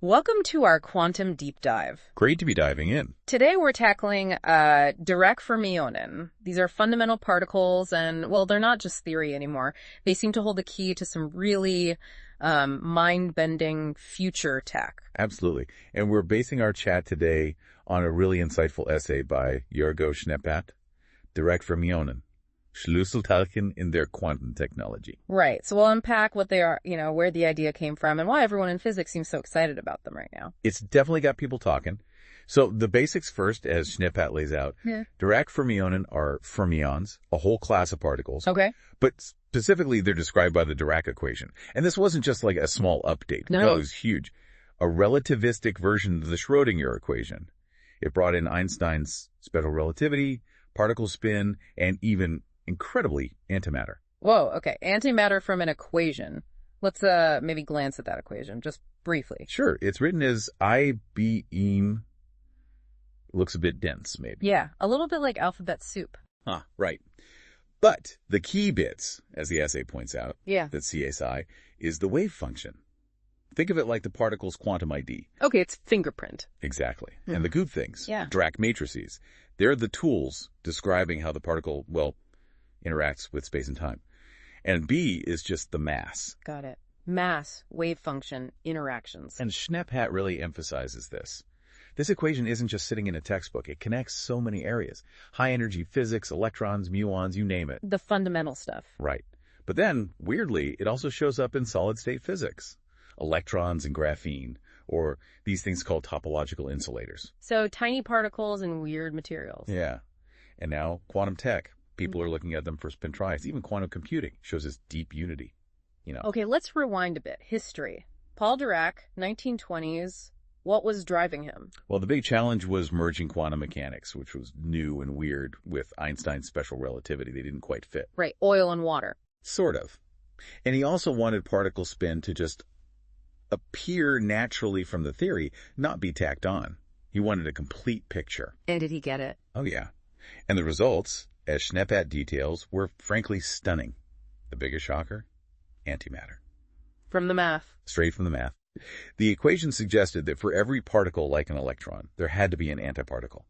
Welcome to our quantum deep dive. Great to be diving in. Today we're tackling Dirac Fermions. These are fundamental particles and, well, they're not just theory anymore. They seem to hold the key to some really mind-bending future tech. Absolutely. And we're basing our chat today on a really insightful essay by Jorgo Schneeppert, Dirac Fermions, Schlüsselteilchen in their quantum technology. Right. So we'll unpack what they are, where the idea came from and why everyone in physics seems so excited about them right now. It's definitely got people talking. So the basics first, as Schneeppert lays out. Yeah. Dirac Fermions are fermions, a whole class of particles. Okay. But specifically, they're described by the Dirac equation. And this wasn't just like a small update. No. It was huge. A relativistic version of the Schrödinger equation. It brought in Einstein's special relativity, particle spin, and even incredibly antimatter. Whoa, okay. Antimatter from an equation. Let's maybe glance at that equation, just briefly. Sure. It's written as IBEM. Looks a bit dense, maybe. Yeah, a little bit like alphabet soup. Right. But the key bits, as the essay points out, Yeah. that CSI, is the wave function. Think of it like the particle's quantum ID. Okay, it's fingerprint. Exactly. And the good things, Yeah. Dirac matrices, they're the tools describing how the particle, interacts with space and time. And B is just the mass. Got it. Mass, wave function, interactions. And Schneeppert really emphasizes this. This equation isn't just sitting in a textbook. It connects so many areas. High-energy physics, electrons, muons, you name it. The fundamental stuff. Right. But then, weirdly, it also shows up in solid-state physics. Electrons and graphene, or these things called topological insulators. So tiny particles and weird materials. Yeah. And now, quantum tech. People are looking at them for spintronics. Even quantum computing shows this deep unity. Okay, let's rewind a bit. History. Paul Dirac, 1920s. What was driving him? Well, the big challenge was merging quantum mechanics, which was new and weird with Einstein's special relativity. They didn't quite fit. Right, oil and water. Sort of. And he also wanted particle spin to just appear naturally from the theory, not be tacked on. He wanted a complete picture. And did he get it? Oh, yeah. And the results, as Schneeppert details, were frankly stunning. The biggest shocker? Antimatter. From the math. Straight from the math. The equation suggested that for every particle like an electron, there had to be an antiparticle.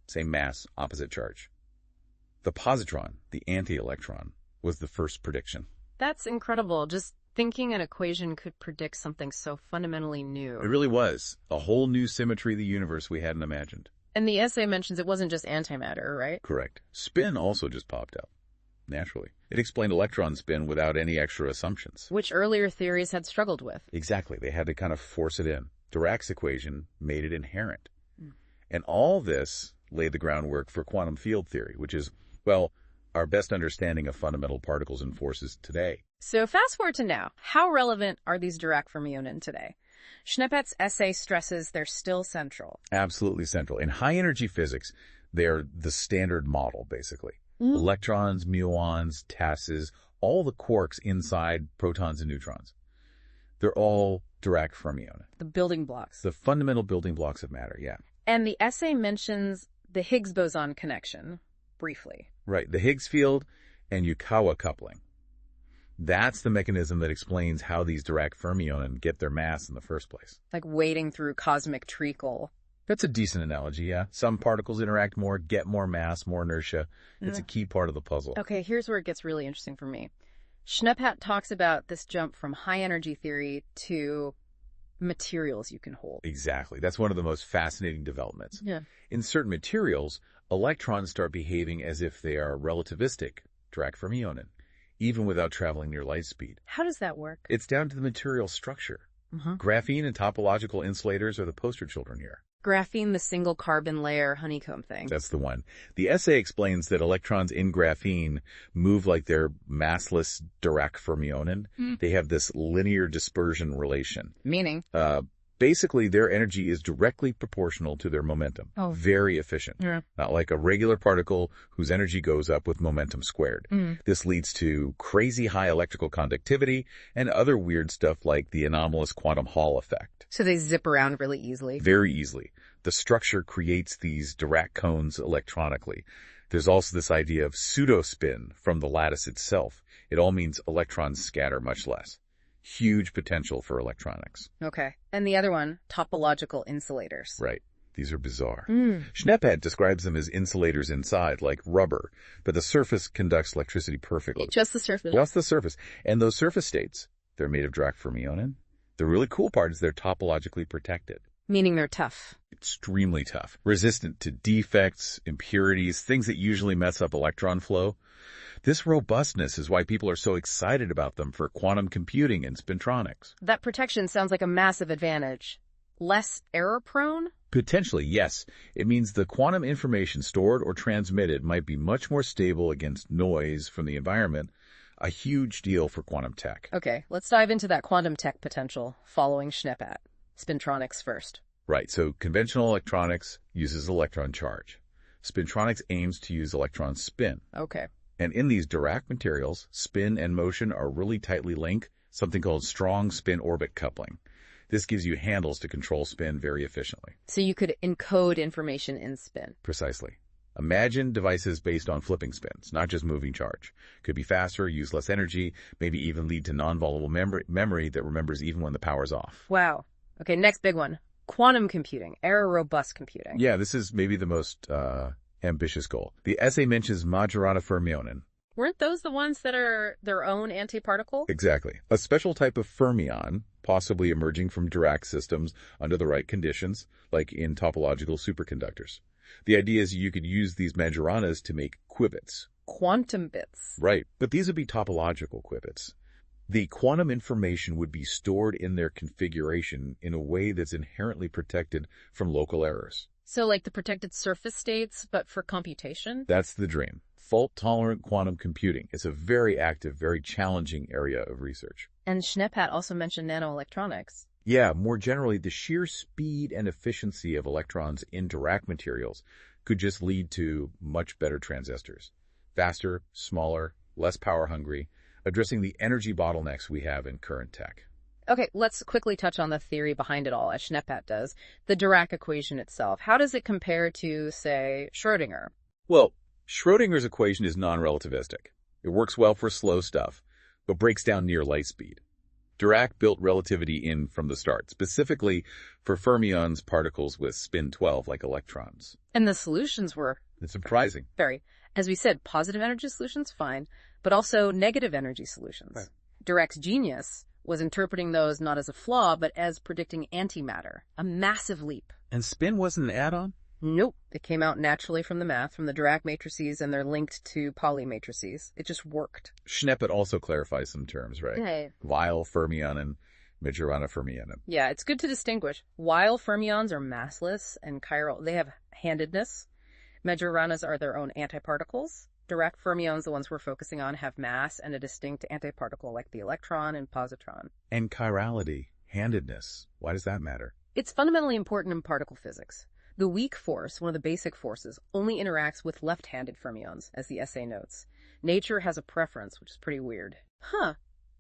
Same mass, opposite charge. The positron, the anti-electron, was the first prediction. That's incredible. Just thinking an equation could predict something so fundamentally new. It really was. A whole new symmetry of the universe we hadn't imagined. And the essay mentions it wasn't just antimatter, right? Correct. Spin also just popped up. Naturally. It explained electron spin without any extra assumptions. Which earlier theories had struggled with. Exactly. They had to kind of force it in. Dirac's equation made it inherent. And all this laid the groundwork for quantum field theory, which is, our best understanding of fundamental particles and forces today. So fast forward to now. How relevant are these Dirac Fermions today? Schneeppert's essay stresses they're still central. Absolutely central. In high-energy physics, they're the standard model, basically. Electrons, muons, tasses, all the quarks inside protons and neutrons. They're all Dirac Fermions. The building blocks. The fundamental building blocks of matter, yeah. And the essay mentions the Higgs boson connection, briefly. Right, the Higgs field and Yukawa coupling. That's the mechanism that explains how these Dirac Fermions get their mass in the first place. Like wading through cosmic treacle. That's a decent analogy, yeah. Some particles interact more, get more mass, more inertia. It's a key part of the puzzle. Okay, here's where it gets really interesting for me. Schneeppert talks about this jump from high-energy theory to materials you can hold. Exactly. That's one of the most fascinating developments. Yeah. In certain materials, electrons start behaving as if they are relativistic, Dirac Fermions, even without traveling near light speed. How does that work? It's down to the material structure. Graphene and topological insulators are the poster children here. Graphene, the single carbon layer honeycomb thing. That's the one. The essay explains that electrons in graphene move like they're massless Dirac Fermions. They have this linear dispersion relation. Meaning? Basically, their energy is directly proportional to their momentum. Oh. Very efficient. Yeah. Not like a regular particle whose energy goes up with momentum squared. This leads to crazy high electrical conductivity and other weird stuff like the anomalous quantum Hall effect. So they zip around really easily. Very easily. The structure creates these Dirac cones electronically. There's also this idea of pseudospin from the lattice itself. It all means electrons scatter much less. Huge potential for electronics. Okay. And the other one, topological insulators. Right. These are bizarre. Schneeppet describes them as insulators inside, like rubber, but the surface conducts electricity perfectly. Just the surface. Just the surface. And those surface states, they're made of Dirac Fermions. The really cool part is they're topologically protected. Meaning they're tough. Extremely tough. Resistant to defects, impurities, things that usually mess up electron flow. This robustness is why people are so excited about them for quantum computing and spintronics. That protection sounds like a massive advantage. Less error-prone? Potentially, yes. It means the quantum information stored or transmitted might be much more stable against noise from the environment. A huge deal for quantum tech. Okay, let's dive into that quantum tech potential following Schneeppet. Spintronics first. Right, so conventional electronics uses electron charge. Spintronics aims to use electron spin. Okay. And in these Dirac materials, spin and motion are really tightly linked, something called strong spin-orbit coupling. This gives you handles to control spin very efficiently. So you could encode information in spin. Precisely. Imagine devices based on flipping spins, not just moving charge. Could be faster, use less energy, maybe even lead to non-volatile memory that remembers even when the power's off. Wow. Okay, next big one. Quantum computing, error-robust computing. Yeah, this is maybe the most ambitious goal. The essay mentions Majorana fermion. Weren't those the ones that are their own antiparticle? Exactly. A special type of fermion, possibly emerging from Dirac systems under the right conditions, like in topological superconductors. The idea is you could use these Majoranas to make qubits. Quantum bits. Right, but these would be topological qubits. The quantum information would be stored in their configuration in a way that's inherently protected from local errors. So like the protected surface states, but for computation? That's the dream. Fault-tolerant quantum computing. It's a very active, very challenging area of research. And Schneeppet also mentioned nanoelectronics. Yeah, more generally, the sheer speed and efficiency of electrons in Dirac materials could just lead to much better transistors. Faster, smaller, less power-hungry, addressing the energy bottlenecks we have in current tech. Okay, let's quickly touch on the theory behind it all, as Schneeppet does. The Dirac equation itself. How does it compare to, say, Schrödinger? Well, Schrödinger's equation is non-relativistic. It works well for slow stuff, but breaks down near light speed. Dirac built relativity in from the start, specifically for fermions, particles with spin 12 like electrons. And the solutions were... It's surprising. Very. As we said, positive energy solutions, fine, but also negative energy solutions. Right. Dirac's genius was interpreting those not as a flaw, but as predicting antimatter. A massive leap. And spin wasn't an add-on? Nope. It came out naturally from the math, from the Dirac matrices, and they're linked to Pauli matrices. It just worked. Schneeppet also clarifies some terms, right? Okay. Weil fermion and Majorana fermion. Yeah, it's good to distinguish. Weil fermions are massless and chiral. They have handedness. Majoranas are their own antiparticles. Dirac fermions, the ones we're focusing on, have mass and a distinct antiparticle like the electron and positron. And chirality, handedness. Why does that matter? It's fundamentally important in particle physics. The weak force, one of the basic forces, only interacts with left-handed fermions, as the essay notes. Nature has a preference, which is pretty weird. Huh.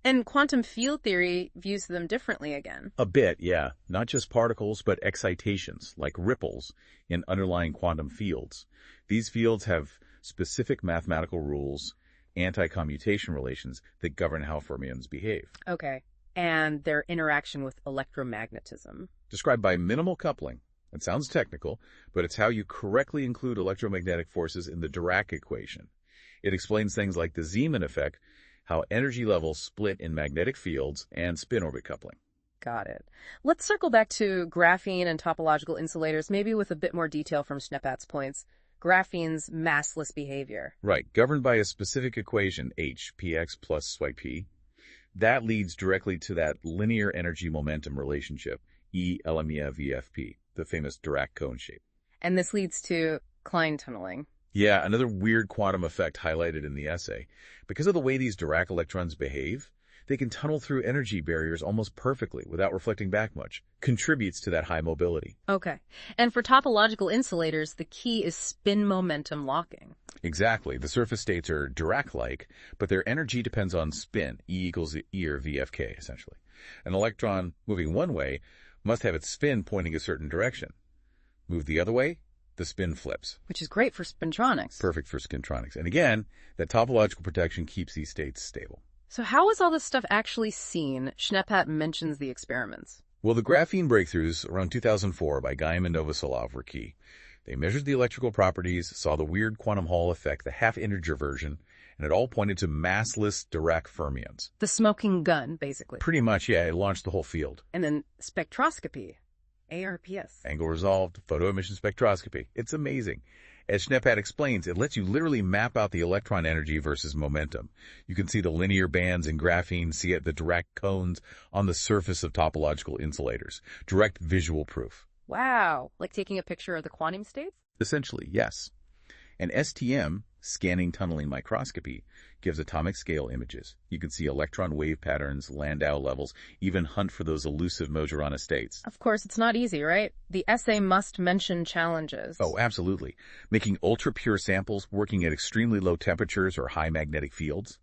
And quantum field theory views them differently again. A bit, yeah. Not just particles, but excitations, like ripples, in underlying quantum fields. These fields have specific mathematical rules, anti-commutation relations, that govern how fermions behave. Okay. And their interaction with electromagnetism. Described by minimal coupling. It sounds technical, but it's how you correctly include electromagnetic forces in the Dirac equation. It explains things like the Zeeman effect, how energy levels split in magnetic fields, and spin-orbit coupling. Got it. Let's circle back to graphene and topological insulators, maybe with a bit more detail from Schneeppet's points. Graphene's massless behavior. Right, governed by a specific equation, H, px plus yp. That leads directly to that linear energy momentum relationship, E LME VFP, the famous Dirac cone shape. And this leads to Klein tunneling. Yeah, another weird quantum effect highlighted in the essay. Because of the way these Dirac electrons behave, they can tunnel through energy barriers almost perfectly without reflecting back much. Contributes to that high mobility. Okay. And for topological insulators, the key is spin momentum locking. Exactly. The surface states are Dirac-like, but their energy depends on spin, E equals E or VFK, essentially. An electron moving one way must have its spin pointing a certain direction. Move the other way, the spin flips. Which is great for spintronics. Perfect for spintronics. And again, that topological protection keeps these states stable. So how is all this stuff actually seen? Schneppat mentions the experiments. Well, the graphene breakthroughs around 2004 by Gaim and Novoselov were key. They measured the electrical properties, saw the weird quantum Hall effect, the half-integer version, and it all pointed to massless Dirac Fermions. The smoking gun, basically. Pretty much, yeah, it launched the whole field. And then spectroscopy, ARPS. Angle-resolved photoemission spectroscopy. It's amazing. As Schneppat explains, it lets you literally map out the electron energy versus momentum. You can see the linear bands in graphene, see the Dirac cones on the surface of topological insulators. Direct visual proof. Wow. Like taking a picture of the quantum states? Essentially, yes. And STM, scanning tunneling microscopy, gives atomic scale images. You can see electron wave patterns, Landau levels, even hunt for those elusive Majorana states. Of course, it's not easy, right? The essay must mention challenges. Oh, absolutely. Making ultra-pure samples, working at extremely low temperatures or high magnetic fields.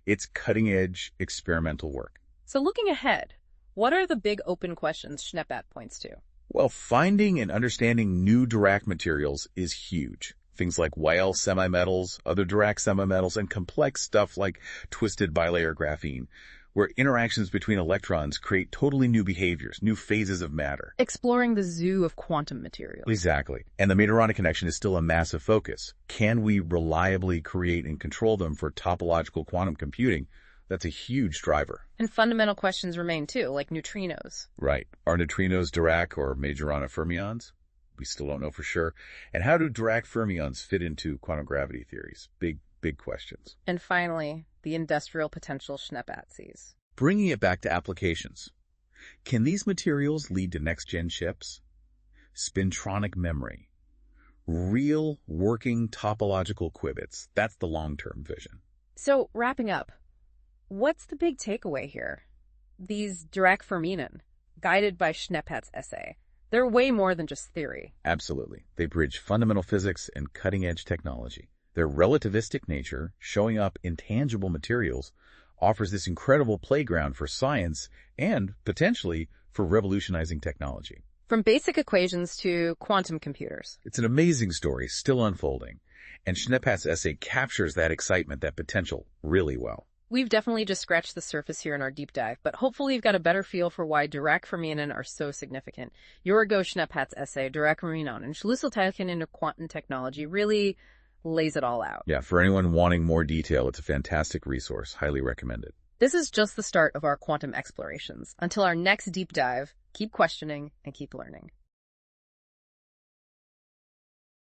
It's cutting-edge experimental work. So looking ahead, what are the big open questions Schneppat points to? Well, finding and understanding new Dirac materials is huge. Things like YL semimetals, other Dirac semimetals, and complex stuff like twisted bilayer graphene, where interactions between electrons create totally new behaviors, new phases of matter. Exploring the zoo of quantum materials. Exactly. And the Majorana connection is still a massive focus. Can we reliably create and control them for topological quantum computing? That's a huge driver. And fundamental questions remain too, like neutrinos. Right. Are neutrinos Dirac or Majorana fermions? We still don't know for sure. And how do Dirac fermions fit into quantum gravity theories? Big questions. And finally, the industrial potential Schneppat sees. Bringing it back to applications. Can these materials lead to next-gen chips? Spintronic memory. Real working topological qubits. That's the long-term vision. So, wrapping up, what's the big takeaway here? These Dirac fermions, guided by Schneppat's essay, they're way more than just theory. Absolutely. They bridge fundamental physics and cutting-edge technology. Their relativistic nature, showing up in tangible materials, offers this incredible playground for science and, potentially, for revolutionizing technology. From basic equations to quantum computers. It's an amazing story, still unfolding. And Schneppat's essay captures that excitement, that potential, really well. We've definitely just scratched the surface here in our deep dive, but hopefully you've got a better feel for why Dirac Fermions are so significant. Jorgo Schneppat's essay, Dirac Fermions and Schlüsselteilchen in quantum technology, really lays it all out. Yeah, for anyone wanting more detail, it's a fantastic resource. Highly recommended. This is just the start of our quantum explorations. Until our next deep dive, keep questioning and keep learning.